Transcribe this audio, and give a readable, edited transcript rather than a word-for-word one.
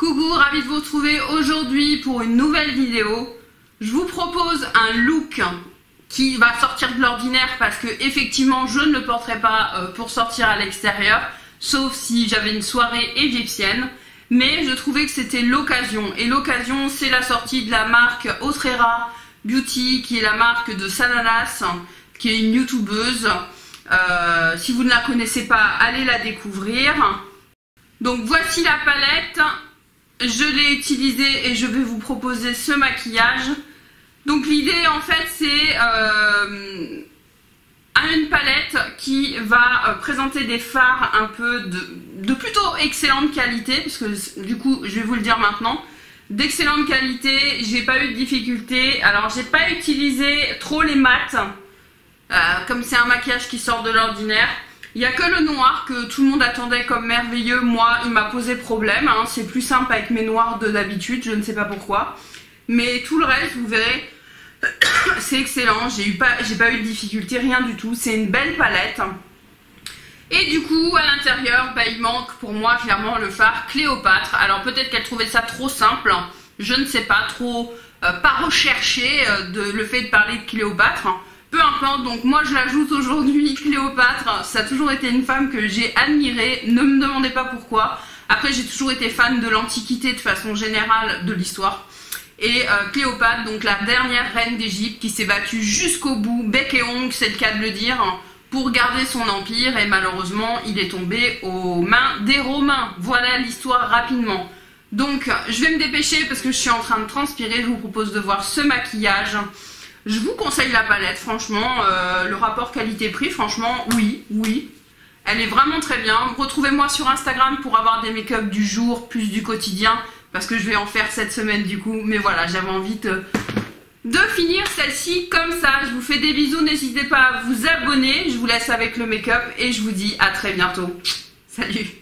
Coucou, ravi de vous retrouver aujourd'hui pour une nouvelle vidéo. Je vous propose un look qui va sortir de l'ordinaire parce que effectivement je ne le porterai pas pour sortir à l'extérieur, sauf si j'avais une soirée égyptienne. Mais je trouvais que c'était l'occasion. Et l'occasion, c'est la sortie de la marque Otrera Beauty, qui est la marque de Sananas, qui est une youtubeuse. Si vous ne la connaissez pas, allez la découvrir. Donc voici la palette. Je l'ai utilisée et je vais vous proposer ce maquillage. Donc l'idée en fait c'est une palette qui va présenter des fards un peu de plutôt excellente qualité, parce que du coup je vais vous le dire maintenant, d'excellente qualité. J'ai pas eu de difficulté. Alors j'ai pas utilisé trop les mats, comme c'est un maquillage qui sort de l'ordinaire. Il n'y a que le noir que tout le monde attendait comme merveilleux. Moi, il m'a posé problème. Hein. C'est plus simple avec mes noirs de d'habitude, je ne sais pas pourquoi. Mais tout le reste, vous verrez, c'est excellent. J'ai pas eu de difficulté, rien du tout. C'est une belle palette. Et du coup, à l'intérieur, il manque pour moi clairement le fard Cléopâtre. Alors peut-être qu'elle trouvait ça trop simple. Je ne sais pas, trop pas recherché le fait de parler de Cléopâtre. Peu importe, donc moi je l'ajoute aujourd'hui. Cléopâtre, ça a toujours été une femme que j'ai admirée, ne me demandez pas pourquoi. Après j'ai toujours été fan de l'Antiquité de façon générale de l'histoire. Et Cléopâtre, donc la dernière reine d'Égypte qui s'est battue jusqu'au bout, bec et ongles, c'est le cas de le dire, pour garder son empire, et malheureusement il est tombé aux mains des Romains. Voilà l'histoire rapidement. Donc je vais me dépêcher parce que je suis en train de transpirer. Je vous propose de voir ce maquillage. Je vous conseille la palette, franchement, le rapport qualité-prix, franchement, oui. Elle est vraiment très bien. Retrouvez-moi sur Instagram pour avoir des make-up du jour, plus du quotidien, parce que je vais en faire cette semaine du coup. Mais voilà, j'avais envie de finir celle-ci comme ça. Je vous fais des bisous, n'hésitez pas à vous abonner. Je vous laisse avec le make-up et je vous dis à très bientôt. Salut!